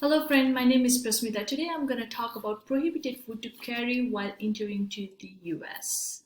Hello friend, my name is Prasmita. Today I'm going to talk about prohibited food to carry while entering to the US.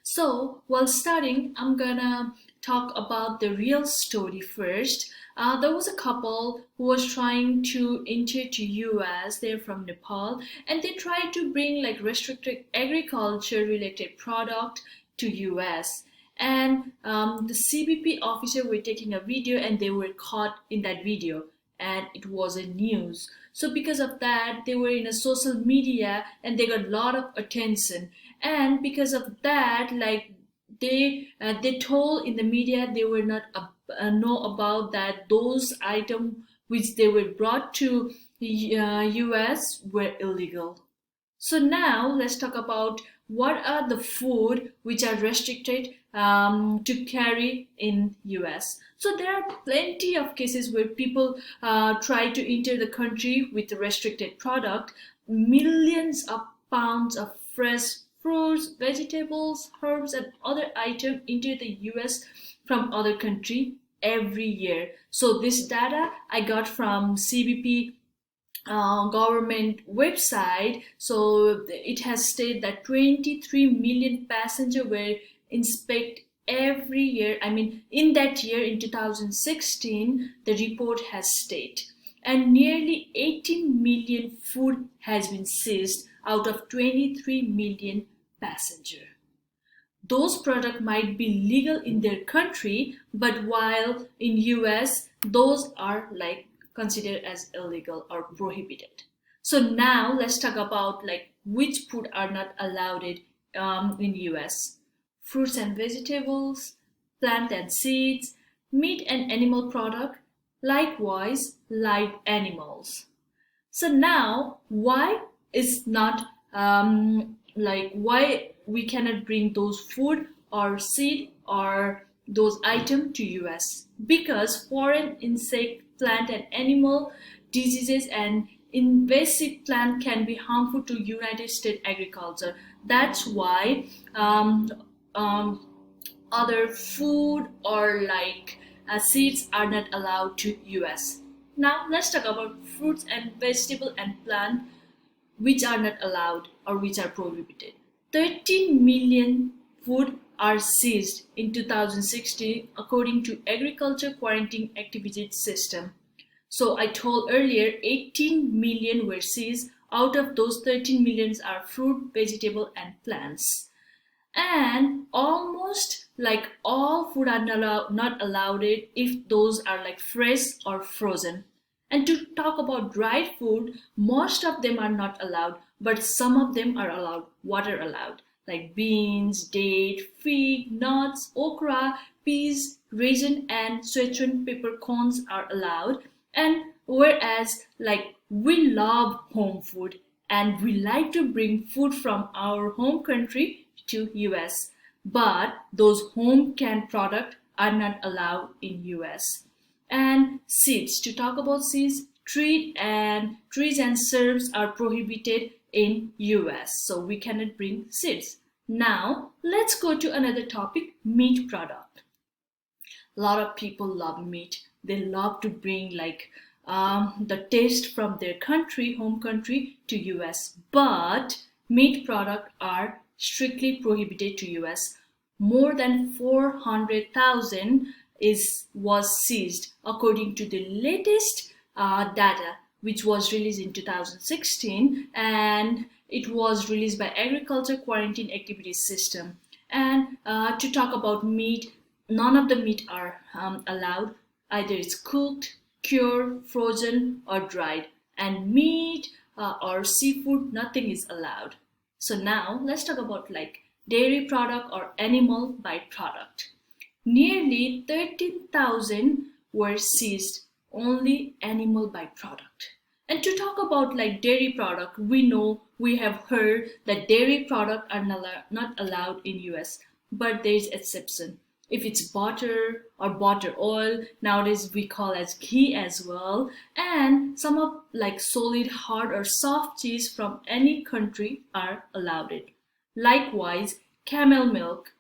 So while starting, I'm going to talk about the real story first. There was a couple who was trying to enter to US. They're from Nepal and they tried to bring like restricted agriculture related product to US. And the CBP officer were taking a video and they were caught in that video and it was a news. So because of that, they were in a social media and they got a lot of attention. And because of that, like they told in the media they were not know about that those items which they were brought to US were illegal. So now let's talk about what are the food which are restricted to carry in US. So there are plenty of cases where people try to enter the country with a restricted product. Millions of pounds of fresh fruits, vegetables, herbs, and other items enter the US from other country every year. So this data I got from CBP government website. So it has stated that 23 million passengers were inspected every year. I mean, in that year, in 2016, the report has stated. And nearly 18 million food has been seized out of 23 million passengers. Those products might be legal in their country, but while in US, those are like considered as illegal or prohibited. So now let's talk about like which food are not allowed in US. Fruits and vegetables, plant and seeds, meat and animal product, likewise live animals. So now why is not why we cannot bring those food or seed or those items to US? Because foreign insect, plant and animal diseases and invasive plant can be harmful to United States agriculture. That's why um, other food or seeds are not allowed to US. Now let's talk about fruits and vegetable and plant which are not allowed or which are prohibited. 13 million food are seized in 2016 according to Agriculture Quarantine Activity System. So I told earlier 18 million were seized. Out of those 13 millions are fruit, vegetable and plants. And almost like all food are not allowed it if those are like fresh or frozen. And to talk about dried food, most of them are not allowed, but some of them are allowed. What are allowed? Like beans, date, fig, nuts, okra, peas, raisin, and Szechuan peppercorns are allowed. And whereas like we love home food and we like to bring food from our home country to US, but those home canned products are not allowed in US. And seeds. To talk about seeds, trees and shrubs are prohibited in US, so we cannot bring seeds. Now let's go to another topic, meat product. A lot of people love meat. They love to bring the taste from their country, home country, to US, but meat products are strictly prohibited to US. More than 400,000 was seized according to the latest data which was released in 2016, and it was released by Agriculture Quarantine Activity System. And to talk about meat, none of the meat are allowed. Either it's cooked, cured, frozen or dried, and meat or seafood, nothing is allowed. So now let's talk about like dairy product or animal byproduct. Nearly 13,000 were seized, only animal byproduct. And to talk about like dairy product, we have heard that dairy products are not allowed in US, but there is exception. If it's butter or butter oil, nowadays we call as ghee as well, and some of like solid, hard or soft cheese from any country are allowed it. Likewise, camel milk.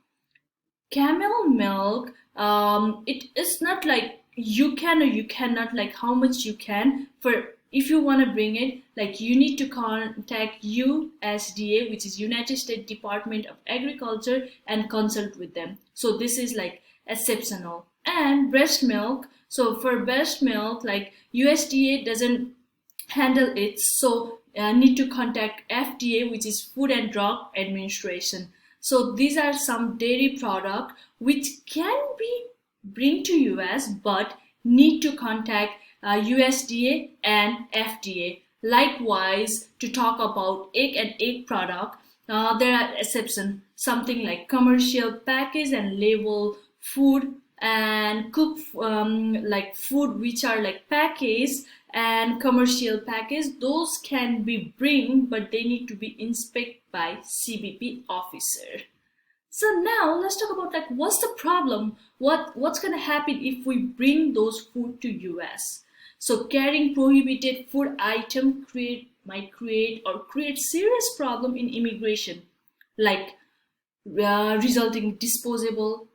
Camel milk, it is not like you can or you cannot, like how much you can. For if you want to bring it, like you need to contact USDA, which is United States Department of Agriculture, and consult with them. So this is like exceptional. And breast milk, so for breast milk, like USDA doesn't handle it, so need to contact FDA, which is Food and Drug Administration. So these are some dairy product which can be bring to US, but need to contact USDA and FDA. Likewise, to talk about egg and egg product, there are exceptions, something like commercial package and label food, and cook like food which are like packaged and commercial package, those can be bring, but they need to be inspected by CBP officer. So now let's talk about like what's the problem, what's gonna happen if we bring those food to US. So carrying prohibited food item might create serious problem in immigration, like resulting disposable.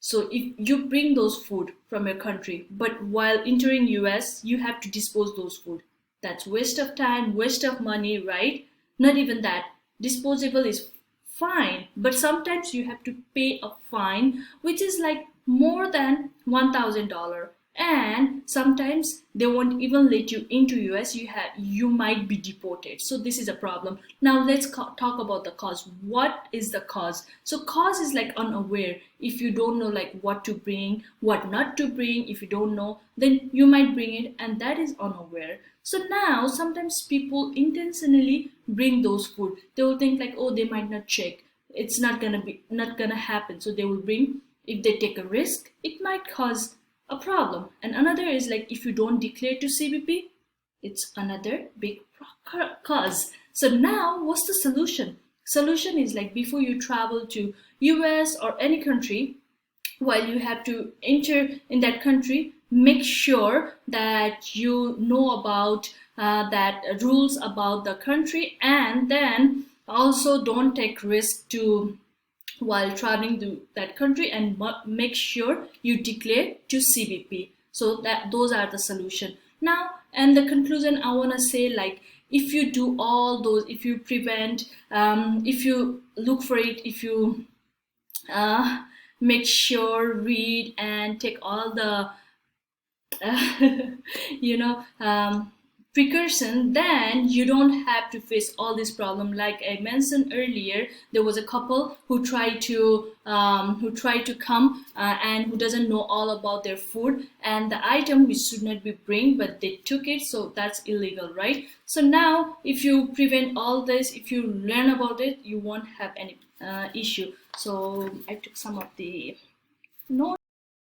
So if you bring those food from your country, but while entering US, you have to dispose those food. That's waste of time, waste of money, right? Not even that. Disposable is fine, but sometimes you have to pay a fine, which is like more than $1,000. And sometimes they won't even let you into US. You might be deported. So this is a problem. Now let's talk about the cause. What is the cause? So cause is like unaware. If you don't know like what to bring, what not to bring, if you don't know, then you might bring it, and that is unaware. So now sometimes people intentionally bring those food. They will think like, oh, they might not check. It's not gonna happen. So they will bring. If they take a risk, it might cause a problem. And another is like if you don't declare to CBP, it's another big cause. So now what's the solution? Solution is like before you travel to US or any country, while you have to enter in that country, make sure that you know about that rules about the country, and then also don't take risk to while traveling to that country, and make sure you declare to CBP. So that those are the solution. Now, and the conclusion I want to say, like if you do all those, if you prevent, if you look for it, if you make sure, read and take all the you know precaution, then you don't have to face all this problem. Like I mentioned earlier, there was a couple who tried to come and who doesn't know all about their food and the item which should not be bring, but they took it, so that's illegal, right? So now if you prevent all this, if you learn about it, you won't have any issue. So I took some of the notes.